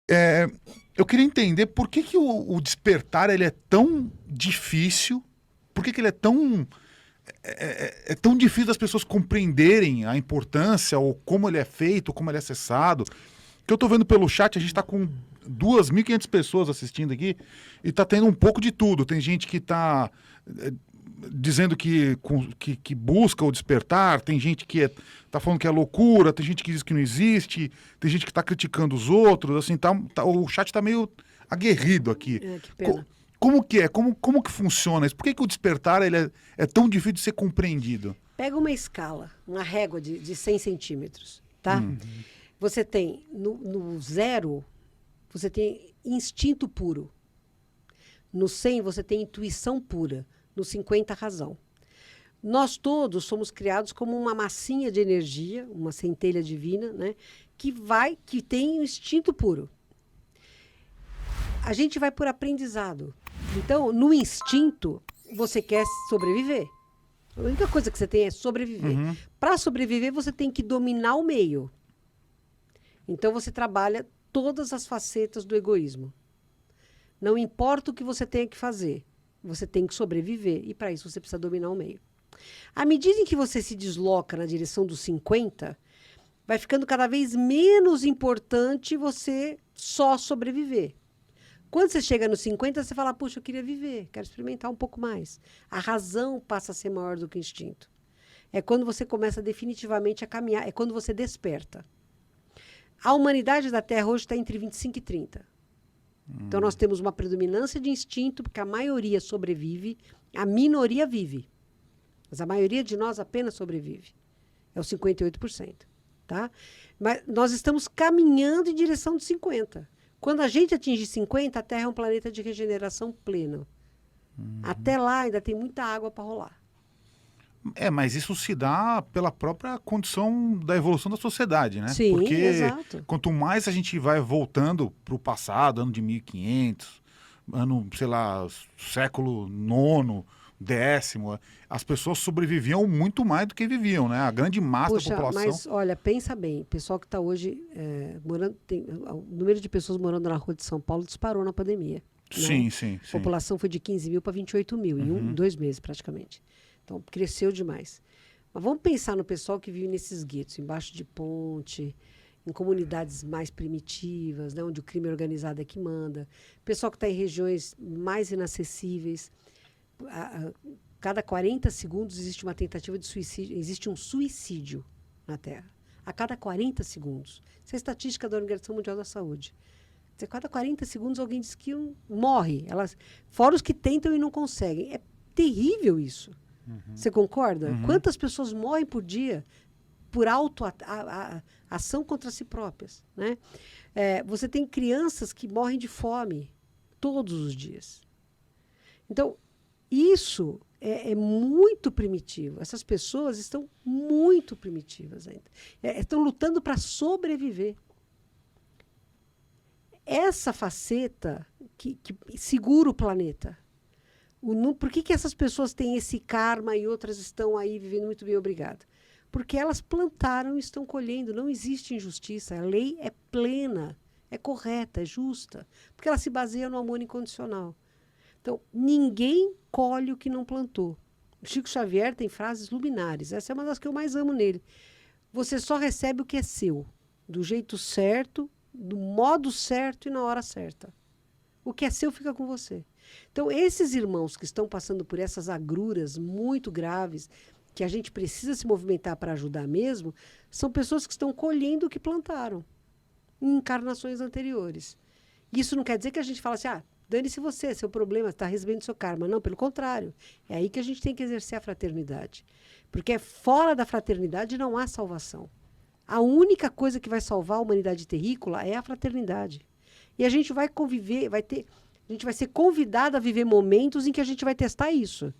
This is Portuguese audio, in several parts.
É, eu queria entender por que, que o despertar ele é tão difícil, por que, que ele é tão difícil das pessoas compreenderem a importância, ou como ele é feito, como ele é acessado. Que eu tô vendo pelo chat, a gente tá com 2.500 pessoas assistindo aqui e tá tendo um pouco de tudo. Tem gente que tá eh, dizendo que busca o despertar, tem gente que tá falando que é loucura, tem gente que diz que não existe, tem gente que tá criticando os outros, assim, o chat tá meio aguerrido aqui. Que Co- pena. como que é? Como que funciona isso? Por que, que o despertar ele é tão difícil de ser compreendido? Pega uma escala, uma régua de 100 centímetros, tá? Você tem, no 0, você tem instinto puro. No 100, você tem intuição pura. No 50, razão. Nós todos somos criados como uma massinha de energia, uma centelha divina, né? Que tem o instinto puro. A gente vai por aprendizado. Então, no instinto, você quer sobreviver. A única coisa que você tem é sobreviver. Para sobreviver, você tem que dominar o meio. Então, você trabalha todas as facetas do egoísmo. Não importa o que você tenha que fazer, você tem que sobreviver. E para isso, você precisa dominar o meio. À medida em que você se desloca na direção dos 50, vai ficando cada vez menos importante você só sobreviver. Quando você chega nos 50, você fala, puxa, eu queria viver, quero experimentar um pouco mais. A razão passa a ser maior do que o instinto. É quando você começa definitivamente a caminhar, é quando você desperta. A humanidade da Terra hoje está entre 25 e 30. Então nós temos uma predominância de instinto, porque a maioria sobrevive, a minoria vive. Mas a maioria de nós apenas sobrevive. É os 58%. Tá? Mas nós estamos caminhando em direção dos 50. Quando a gente atinge 50, a Terra é um planeta de regeneração pleno. Até lá ainda tem muita água para rolar. Mas isso se dá pela própria condição da evolução da sociedade, né? Sim, Porque exato. quanto mais a gente vai voltando para o passado, ano de 1500, ano, sei lá, século nono, décimo, as pessoas sobreviviam muito mais do que viviam, né? A grande massa da Puxa, população. mas olha, pensa bem, o pessoal que está hoje morando, o número de pessoas morando na rua de São Paulo disparou na pandemia. Né? Sim, sim, A sim. população foi de 15 mil para 28 mil, em 2 meses praticamente. Então, cresceu demais. Mas vamos pensar no pessoal que vive nesses guetos, embaixo de ponte, em comunidades mais primitivas, né, onde o crime organizado é que manda. Pessoal que está em regiões mais inacessíveis. Cada 40 segundos existe uma tentativa de suicídio, existe um suicídio na Terra. A cada 40 segundos. Isso é a estatística da Organização Mundial da Saúde. Quer dizer, cada 40 segundos alguém diz que morre. Fora os que tentam e não conseguem. É terrível isso. Você concorda? Quantas pessoas morrem por dia por ação contra si próprias? Né? Você tem crianças que morrem de fome todos os dias. Então, isso é muito primitivo. Essas pessoas estão muito primitivas ainda. Estão lutando para sobreviver. Essa faceta que segura o planeta. Por que essas pessoas têm esse karma e outras estão aí vivendo muito bem, obrigada? Porque elas plantaram e estão colhendo. Não existe injustiça. A lei é plena, é correta, é justa. Porque ela se baseia no amor incondicional. Então, ninguém colhe o que não plantou. O Chico Xavier tem frases luminares. Essa é uma das que eu mais amo nele. Você só recebe o que é seu, do jeito certo, do modo certo e na hora certa. O que é seu fica com você. Então, esses irmãos que estão passando por essas agruras muito graves, que a gente precisa se movimentar para ajudar mesmo, são pessoas que estão colhendo o que plantaram em encarnações anteriores. Isso não quer dizer que a gente fala assim, dane-se você, seu problema, está recebendo seu karma. Não, pelo contrário. É aí que a gente tem que exercer a fraternidade. Porque fora da fraternidade não há salvação. A única coisa que vai salvar a humanidade terrícola é a fraternidade. E a gente vai conviver, a gente vai ser convidado a viver momentos em que a gente vai testar isso.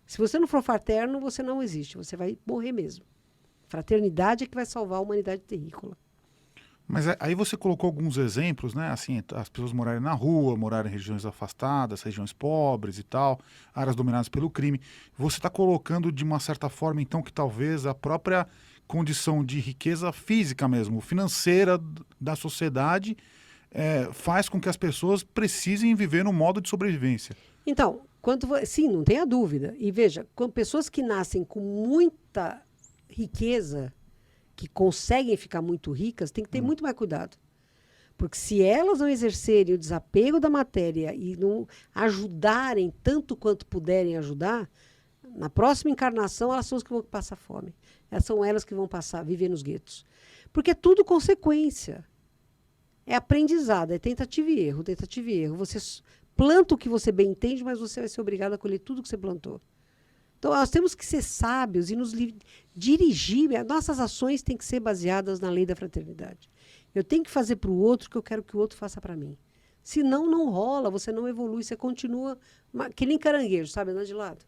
Se você não for fraterno, você não existe. Você vai morrer mesmo. Fraternidade é que vai salvar a humanidade terrícola. Mas aí você colocou alguns exemplos, né? Assim, as pessoas morarem na rua, morarem em regiões afastadas, regiões pobres e tal, áreas dominadas pelo crime. Você está colocando de uma certa forma, então, que talvez a própria condição de riqueza física mesmo, financeira da sociedade, faz com que as pessoas precisem viver no modo de sobrevivência. Então, sim, não tenha dúvida. E veja, quando pessoas que nascem com muita riqueza, que conseguem ficar muito ricas, tem que ter muito mais cuidado. Porque se elas não exercerem o desapego da matéria e não ajudarem tanto quanto puderem ajudar, na próxima encarnação elas são as que vão passar fome. São elas que vão viver nos guetos. Porque é tudo consequência. É aprendizado, é tentativa e erro, tentativa e erro. Você planta o que você bem entende, mas você vai ser obrigado a colher tudo que você plantou. Então, nós temos que ser sábios e nos dirigir. Nossas ações têm que ser baseadas na lei da fraternidade. Eu tenho que fazer para o outro o que eu quero que o outro faça para mim. Senão, não rola, você não evolui, você continua que nem caranguejo, sabe, andando de lado.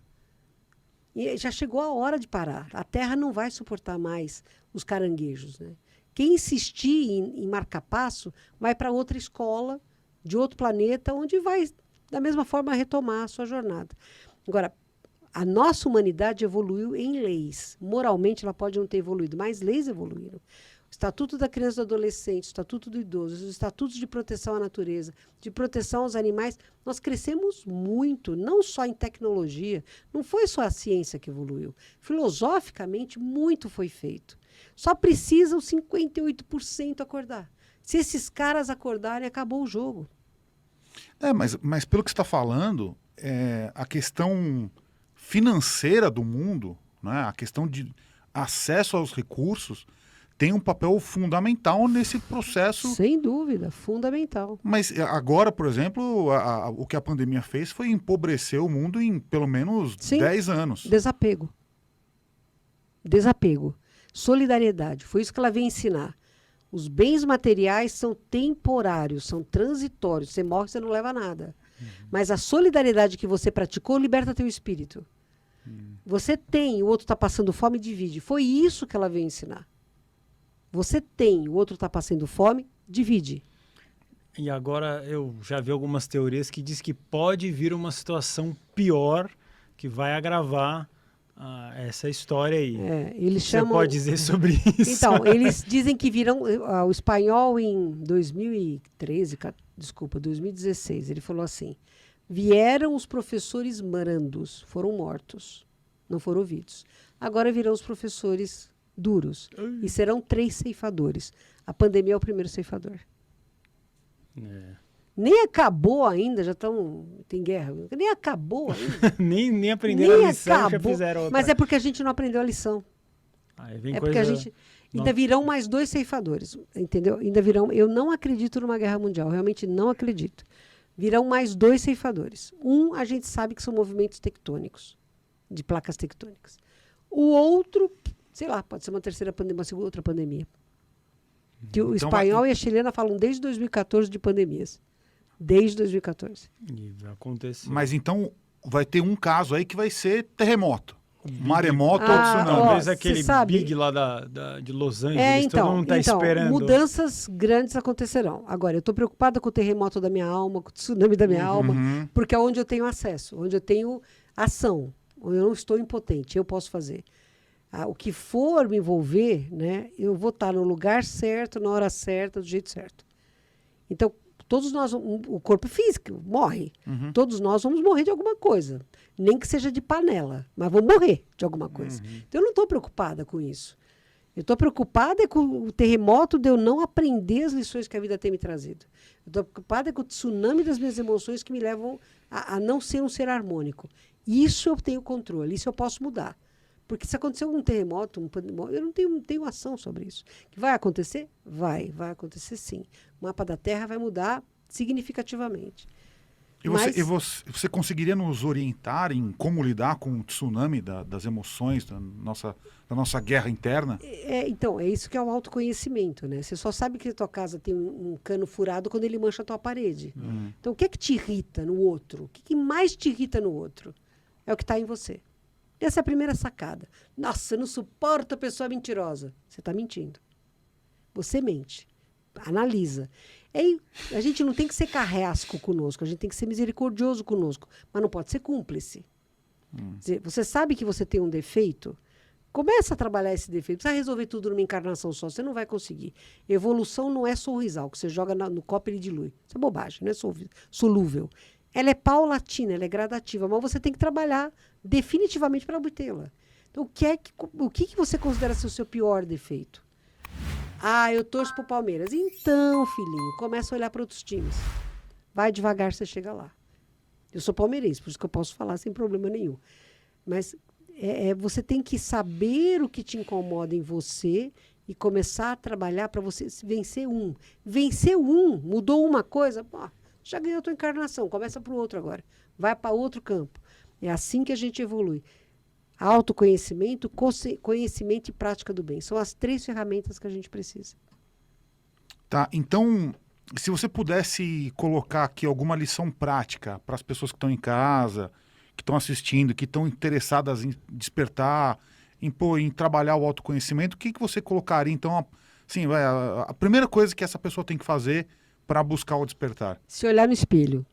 E já chegou a hora de parar. A Terra não vai suportar mais os caranguejos, né? Quem insistir em marcar passo vai para outra escola, de outro planeta, onde vai, da mesma forma, retomar a sua jornada. Agora, a nossa humanidade evoluiu em leis. Moralmente, ela pode não ter evoluído, mas leis evoluíram. O Estatuto da Criança e do Adolescente, o Estatuto do Idoso, os Estatutos de Proteção à Natureza, de proteção aos animais, nós crescemos muito, não só em tecnologia, não foi só a ciência que evoluiu. Filosoficamente, muito foi feito. Só precisa os 58% acordar. Se esses caras acordarem, acabou o jogo. Mas pelo que você está falando, a questão financeira do mundo, né, a questão de acesso aos recursos, tem um papel fundamental nesse processo. Sem dúvida, fundamental. Mas agora, por exemplo, o que a pandemia fez foi empobrecer o mundo em pelo menos 10 anos. Desapego. Desapego. Solidariedade. Foi isso que ela veio ensinar. Os bens materiais são temporários, são transitórios. Você morre, você não leva nada. Mas a solidariedade que você praticou liberta teu espírito. Você tem, o outro está passando fome, divide. Foi isso que ela veio ensinar. Você tem, o outro está passando fome, divide. E agora eu já vi algumas teorias que diz que pode vir uma situação pior que vai agravar essa história aí. Você pode dizer sobre isso? Então, eles dizem que virão... o espanhol em 2016, ele falou assim, vieram os professores brandos, foram mortos, não foram ouvidos. Agora virão os professores duros. E serão 3 ceifadores. A pandemia é o primeiro ceifador. Nem acabou ainda, já estão... Tem guerra. Nem acabou ainda. nem aprenderam a lição, acabou. Já fizeram outra. Mas é porque a gente não aprendeu a lição. Porque a gente... Ainda virão mais 2 ceifadores, entendeu? Ainda virão... Eu não acredito numa guerra mundial, realmente não acredito. Virão mais 2 ceifadores. A gente sabe que são movimentos tectônicos, de placas tectônicas. O outro... Sei lá, pode ser uma terceira pandemia, uma outra pandemia. Que o espanhol e a chilena falam desde 2014 de pandemias. Desde 2014. E vai acontecer. Mas então vai ter um caso aí que vai ser terremoto. Maremoto ou tsunami. Talvez aquele Big lá de Los Angeles, todo mundo está esperando. Mudanças grandes acontecerão. Agora, eu estou preocupada com o terremoto da minha alma, com o tsunami da minha alma, porque é onde eu tenho acesso, onde eu tenho ação, onde eu não estou impotente, eu posso fazer. O que for me envolver, né, eu vou estar no lugar certo, na hora certa, do jeito certo. Então, todos nós, o corpo físico morre. Todos nós vamos morrer de alguma coisa. Nem que seja de panela, mas vamos morrer de alguma coisa. Então, eu não estou preocupada com isso. Eu estou preocupada com o terremoto de eu não aprender as lições que a vida tem me trazido. Eu estou preocupada com o tsunami das minhas emoções que me levam a não ser um ser harmônico. Isso eu tenho controle, isso eu posso mudar. Porque se acontecer um terremoto, eu não tenho ação sobre isso. Que vai acontecer? Vai acontecer sim. O mapa da Terra vai mudar significativamente. E você conseguiria nos orientar em como lidar com o tsunami das emoções, da nossa guerra interna? Então, é isso que é o autoconhecimento, né? Você só sabe que a tua casa tem um cano furado quando ele mancha a tua parede. Então, o que é que te irrita no outro? O que mais te irrita no outro? É o que está em você. Essa é a primeira sacada. Nossa, eu não suporto a pessoa mentirosa. Você está mentindo. Você mente. Analisa. A gente não tem que ser carrasco conosco, a gente tem que ser misericordioso conosco, mas não pode ser cúmplice. Quer dizer, você sabe que você tem um defeito, Começa a trabalhar esse defeito. Não precisa resolver tudo numa encarnação só. Você não vai conseguir. Evolução não é sorrisal, que você joga no copo e ele dilui. Isso é bobagem, não é solúvel. Ela é paulatina, ela é gradativa, mas você tem que trabalhar definitivamente para obtê-la. Então, o que você considera ser o seu pior defeito? Ah, eu torço pro Palmeiras. Então, filhinho, começa a olhar para outros times. Vai devagar, você chega lá. Eu sou palmeirense, por isso que eu posso falar sem problema nenhum. Mas você tem que saber o que te incomoda em você e começar a trabalhar para você vencer um. Vencer um, mudou uma coisa, já ganhou a tua encarnação, começa para o outro agora. Vai para outro campo. É assim que a gente evolui. Autoconhecimento, conhecimento e prática do bem. São as 3 ferramentas que a gente precisa. Tá, então, se você pudesse colocar aqui alguma lição prática para as pessoas que estão em casa, que estão assistindo, que estão interessadas em despertar, em trabalhar o autoconhecimento, o que você colocaria, então, assim, a primeira coisa que essa pessoa tem que fazer para buscar o despertar? Se olhar no espelho.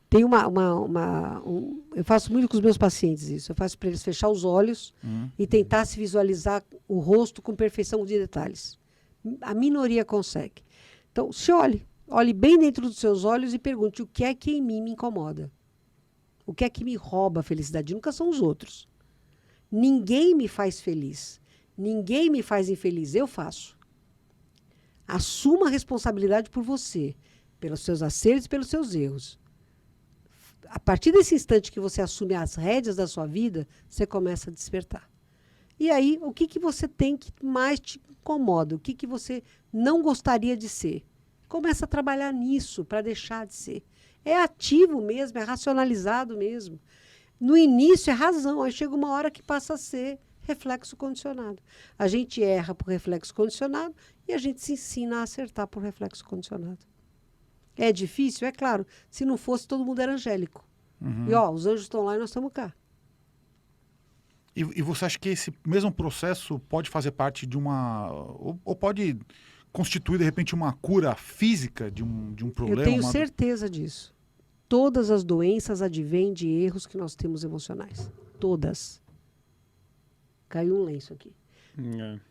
Tem eu faço muito com os meus pacientes isso. Eu faço para eles fechar os olhos e tentar se visualizar o rosto com perfeição de detalhes. A minoria consegue. Então, se olhe bem dentro dos seus olhos e pergunte o que é que em mim me incomoda. O que é que me rouba a felicidade? Nunca são os outros. Ninguém me faz feliz. Ninguém me faz infeliz. Eu faço. Assuma a responsabilidade por você, pelos seus acertos e pelos seus erros. A partir desse instante que você assume as rédeas da sua vida, você começa a despertar. E aí, o que você tem que mais te incomoda? O que você não gostaria de ser? Começa a trabalhar nisso para deixar de ser. É ativo mesmo, é racionalizado mesmo. No início é razão, aí chega uma hora que passa a ser reflexo condicionado. A gente erra por reflexo condicionado e a gente se ensina a acertar por reflexo condicionado. É difícil? É claro. Se não fosse, todo mundo era angélico. E os anjos estão lá e nós estamos cá. E você acha que esse mesmo processo pode fazer parte de uma... Ou pode constituir, de repente, uma cura física de um problema? Eu tenho certeza disso. Todas as doenças advêm de erros que nós temos emocionais. Todas. Caiu um lenço aqui.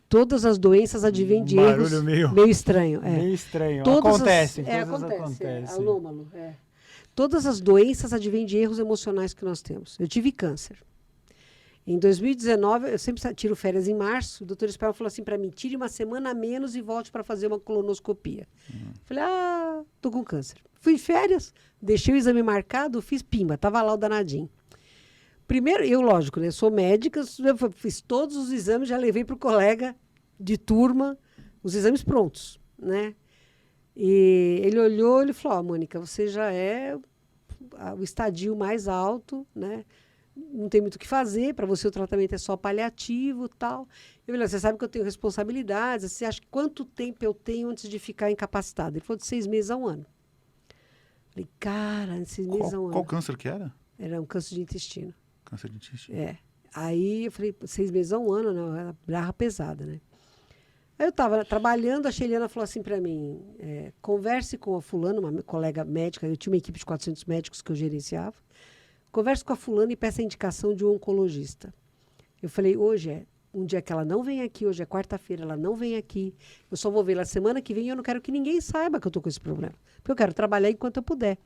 Todas as doenças advêm de erros meio estranho. Meio estranho. Acontece. Acontece. É anômalo. Todas as doenças advêm de erros emocionais que nós temos. Eu tive câncer. Em 2019, eu sempre tiro férias em março, o doutor Spell falou assim para mim, tire uma semana a menos e volte para fazer uma colonoscopia. Falei, tô com câncer. Fui de férias, deixei o exame marcado, fiz pimba, tava lá o danadinho. Primeiro, eu, lógico, né, sou médica, eu fiz todos os exames, já levei para o colega de turma, os exames prontos, né? E ele olhou, ele falou, Mônica, você já é o estadio mais alto, né? Não tem muito o que fazer, para você o tratamento é só paliativo e tal. Eu falei, você sabe que eu tenho responsabilidades, você acha que quanto tempo eu tenho antes de ficar incapacitado? Ele falou de 6 meses a 1 ano. Eu falei, cara, 6 meses a 1 ano. Qual câncer que era? Era um câncer de intestino. Câncer de intestino. Aí eu falei, 6 meses a 1 ano, não, era barra pesada, né? Aí eu estava trabalhando, a Sheliana falou assim para mim, converse com a fulana, uma colega médica, eu tinha uma equipe de 400 médicos que eu gerenciava, converse com a fulana e peça a indicação de um oncologista. Eu falei, hoje é um dia que ela não vem aqui, hoje é quarta-feira, ela não vem aqui, eu só vou ver ela semana que vem e eu não quero que ninguém saiba que eu estou com esse problema, porque eu quero trabalhar enquanto eu puder.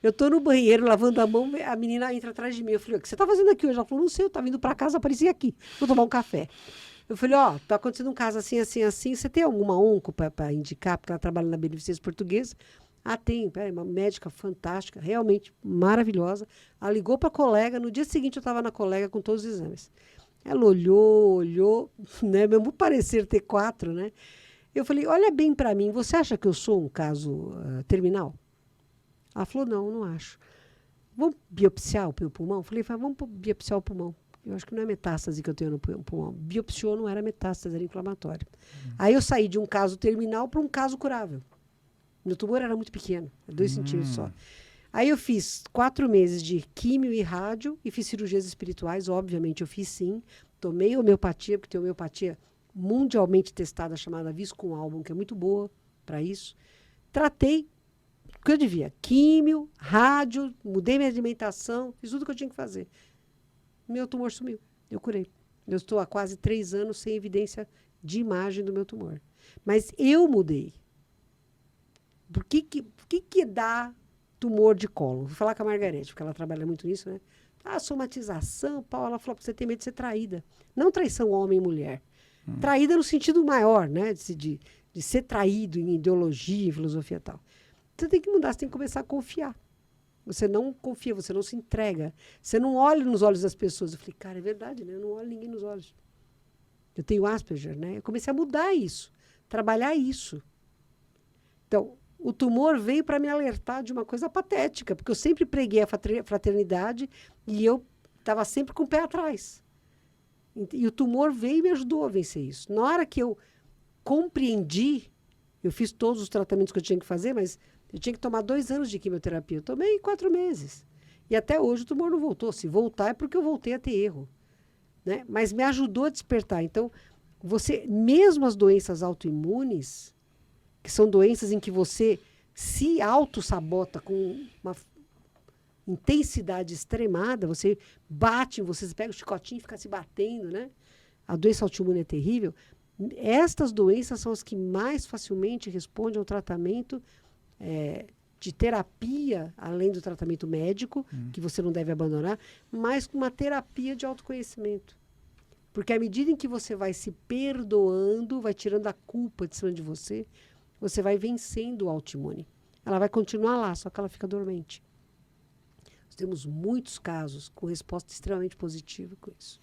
Eu estou no banheiro lavando a mão, a menina entra atrás de mim, eu falei, o que você está fazendo aqui hoje? Ela falou, não sei, eu estava indo para casa, apareci aqui, vou tomar um café. Eu falei, está acontecendo um caso assim, assim, assim, você tem alguma onco para indicar, porque ela trabalha na Beneficência Portuguesa? Tem, uma médica fantástica, realmente maravilhosa. Ela ligou para a colega, no dia seguinte eu estava na colega com todos os exames. Ela olhou, né, mesmo parecer ter 4, né? Eu falei, olha bem para mim, você acha que eu sou um caso terminal? Ela falou, não acho. Vamos biopsiar o meu pulmão? Eu falei, vamos biopsiar o pulmão. Eu acho que não é metástase que eu tenho no pulmão. Biopsiou, não era metástase, era inflamatório. Aí eu saí de um caso terminal para um caso curável. Meu tumor era muito pequeno, 2 centímetros só. Aí eu fiz 4 meses de químio e rádio e fiz cirurgias espirituais, obviamente eu fiz sim. Tomei homeopatia, porque tem homeopatia mundialmente testada, chamada Viscum Album, que é muito boa para isso. Tratei o que eu devia, químio, rádio, mudei minha alimentação, fiz tudo o que eu tinha que fazer. Meu tumor sumiu, eu curei. Eu estou há quase 3 anos sem evidência de imagem do meu tumor. Mas eu mudei. Por que dá tumor de colo? Vou falar com a Margarete, porque ela trabalha muito nisso, né? Ah, somatização, Paulo. Ela falou que você tem medo de ser traída. Não traição homem e mulher. Traída no sentido maior, né? De ser traído em ideologia, em filosofia e tal. Você tem que mudar, você tem que começar a confiar. Você não confia, você não se entrega. Você não olha nos olhos das pessoas. Eu falei, cara, é verdade, né? Eu não olho ninguém nos olhos. Eu tenho Asperger, né? Eu comecei a mudar isso, trabalhar isso. Então, o tumor veio para me alertar de uma coisa patética, porque eu sempre preguei a fraternidade e eu estava sempre com o pé atrás. E o tumor veio e me ajudou a vencer isso. Na hora que eu compreendi, eu fiz todos os tratamentos que eu tinha que fazer, mas eu tinha que tomar 2 anos de quimioterapia. Eu tomei 4 meses. E até hoje o tumor não voltou. Se voltar é porque eu voltei a ter erro. Né? Mas me ajudou a despertar. Então, mesmo as doenças autoimunes, que são doenças em que você se auto-sabota com uma intensidade extremada, você bate em você pega o chicotinho e fica se batendo, né? A doença autoimune é terrível. Estas doenças são as que mais facilmente respondem ao tratamento de terapia, além do tratamento médico, que você não deve abandonar, mas com uma terapia de autoconhecimento. Porque à medida em que você vai se perdoando, vai tirando a culpa de cima de você, você vai vencendo o autoimune. Ela vai continuar lá, só que ela fica dormente. Nós temos muitos casos com resposta extremamente positiva com isso.